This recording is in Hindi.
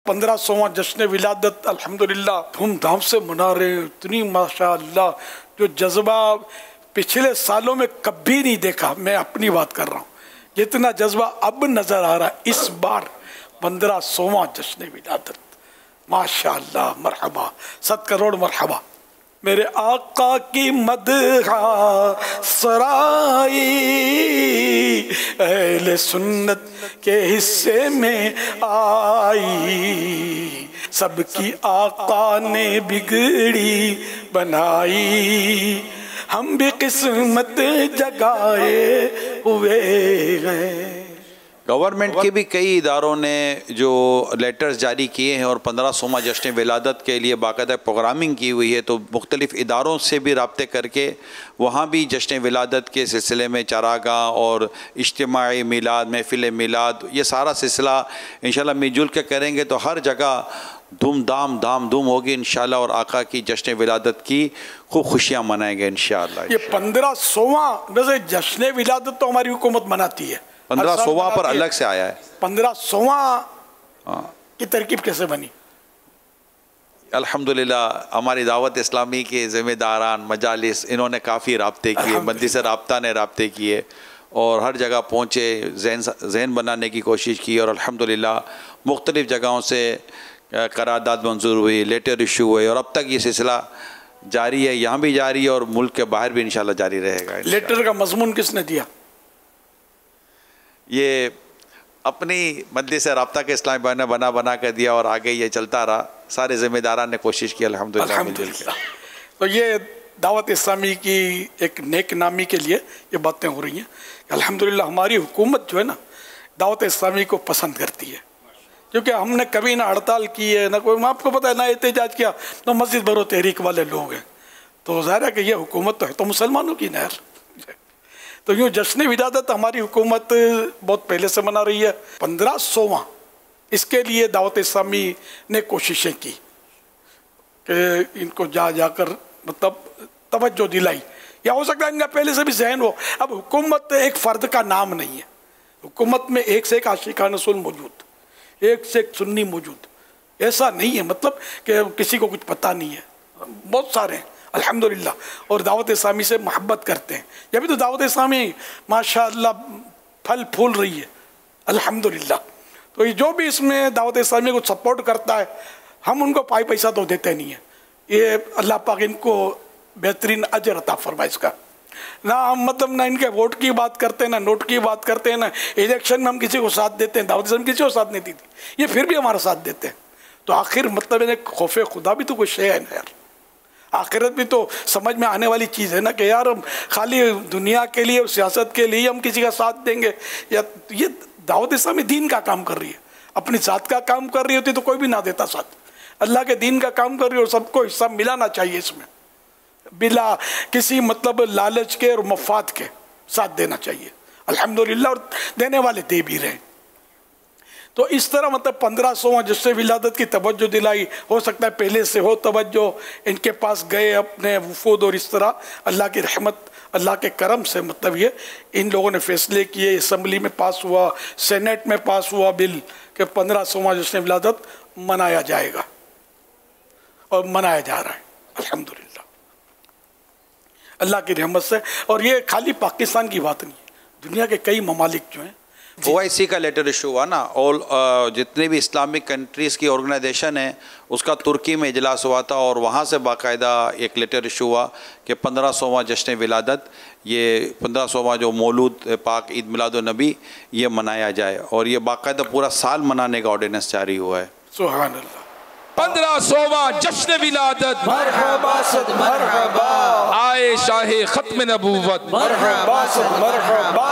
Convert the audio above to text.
1500वां जश्न विलादत अल्हम्दुलिल्लाह धूमधाम से मना रहे हैं। इतनी माशाअल्लाह जो जज्बा पिछले सालों में कभी नहीं देखा, मैं अपनी बात कर रहा हूँ, जितना जज्बा अब नजर आ रहा है इस बार 1500वां जश्न विलादत। माशाअल्लाह, मरहबा, 7 करोड़ मरहबा। मेरे आका की मदहा सराई अहले सुन्नत के हिस्से में आई, सबकी आका ने बिगड़ी बनाई, हम भी किस्मत जगाए हुए हैं। गवर्नमेंट के भी कई इदारों ने जो लेटर्स जारी किए हैं और 1500वां जश्न विलादत के लिए बाकायदा प्रोग्रामिंग की हुई है, तो मुख्तलिफ़ इदारों से भी रब्ते करके वहाँ भी जश्न विलादत के सिलसिले में चारागाह और इज्तिमाई मिलाद, महफिल मिलाद, ये सारा सिलसिला इंशाल्लाह मिलजुल के करेंगे तो हर जगह धाम धूम होगी इंशाल्लाह, और आका की जश्न विलादत की खूब खुशियाँ मनाएंगे इंशाल्लाह। ये 1500वां वैसे जश्न विलादत तो हमारी हुकूमत मनाती है, 1500वां पर अलग से आया है। 1500वां की तरकीब कैसे बनी? अल्हम्दुलिल्लाह हमारी दावत इस्लामी के ज़िम्मेदारान मजालिस इन्होंने काफ़ी राब्ते किए, मजलिस राब्ता ने राब्ते किए और हर जगह पहुँचे, जहन बनाने की कोशिश की और अल्हम्दुलिल्लाह मुख्तलिफ़ जगहों से करारदाद मंजूर हुई, लेटर इशू हुए और अब तक ये सिलसिला जारी है, यहाँ भी जारी है और मुल्क के बाहर भी इंशाल्लाह जारी रहेगा। लेटर का मजमून किसने दिया? ये अपनी मजलिस राब्ता के इस्लामी भाई ने बना कर दिया और आगे ये चलता रहा, सारे ज़िम्मेदारान ने कोशिश की अल्हम्दुलिल्लाह। तो ये दावत इस्लामी की एक नेक नामी के लिए ये बातें हो रही हैं। अल्हम्दुलिल्लाह हमारी हुकूमत जो है ना दावत इस्लामी को पसंद करती है, क्योंकि हमने कभी ना हड़ताल की है ना कोई, आपको पता है ना एहतजाज किया, तो मस्जिद भरो तहरीक वाले लोग हैं, तो ज़ाहिर है कि ये हुकूमत तो है तो मुसलमानों की ना। तो यूँ जश्न विलादत हमारी हुकूमत बहुत पहले से मना रही है। 1500वां इसके लिए दावत इस्लामी ने कोशिशें की कि इनको जाकर मतलब तवज्जो दिलाई, या हो सकता है इनका पहले से भी जहन हो। अब हुकूमत एक फ़र्द का नाम नहीं है, हुकूमत में एक से एक आशिकान रसूल मौजूद, एक से एक सुन्नी मौजूद, ऐसा नहीं है मतलब कि किसी को कुछ पता नहीं है, बहुत सारे हैं अल्हम्दुलिल्लाह और दावत इस्लामी से मोहब्बत करते हैं। ये भी तो दावत इस्लामी माशाअल्लाह फल फूल रही है अल्हम्दुलिल्लाह। तो ये जो भी इसमें दावत इस्लामी को सपोर्ट करता है, हम उनको पाई पैसा तो देते नहीं है, ये अल्लाह पाक इनको बेहतरीन अजर अता फरमाए इसका। ना हम मतलब ना इनके वोट की बात करते हैं, ना नोट की बात करते हैं, ना इलेक्शन में हम किसी को साथ देते हैं, दावत इस्लामी किसी को साथ नहीं देती, ये फिर भी हमारा साथ देते हैं। तो आखिर मतलब इन्हें खौफे खुदा भी तो कोई शे है ना यार, आखिरत भी तो समझ में आने वाली चीज़ है ना कि यार हम खाली दुनिया के लिए और सियासत के लिए हम किसी का साथ देंगे, या ये दावत इस्लामी दीन का काम कर रही है, अपनी ज़ात का काम कर रही होती तो कोई भी ना देता साथ, अल्लाह के दीन का काम कर रही है और सबको हिस्सा मिलाना चाहिए इसमें, बिला किसी मतलब लालच के और मफाद के साथ देना चाहिए अल्हम्दुलिल्लाह, और देने वाले दे भी रहे। तो इस तरह मतलब 1500वां जश्न विलादत की तवज्जो दिलाई, हो सकता है पहले से हो तवज्जो, इनके पास गए अपने वफूद और इस तरह अल्लाह की रहमत अल्लाह के करम से मतलब ये इन लोगों ने फैसले किए, असम्बली में पास हुआ, सेनेट में पास हुआ बिल कि 1500वां जश्न विलादत मनाया जाएगा और मनाया जा रहा है अल्हम्दुलिल्लाह अल्लाह की रहमत से। और ये खाली पाकिस्तान की बात नहीं है, दुनिया के कई ममालिक जो हैं OIC का लेटर इशू हुआ ना, और जितने भी इस्लामिक कंट्रीज़ की ऑर्गेनाइजेशन है उसका तुर्की में इजलास हुआ था और वहाँ से बाकायदा एक लेटर इशू हुआ कि 1500वां जश्न विलादत, ये 1500वां जो मौलूद पाक ईद मिलादुन्नबी ये मनाया जाए, और ये बाकायदा पूरा साल मनाने का ऑर्डिनेंस जारी हुआ है। सुभान अल्लाह। 1500वां जश्न विलादत, मरहबा सद मरहबा, आए शाहे खत्म नबूवत, मरहबा सद मरहबा।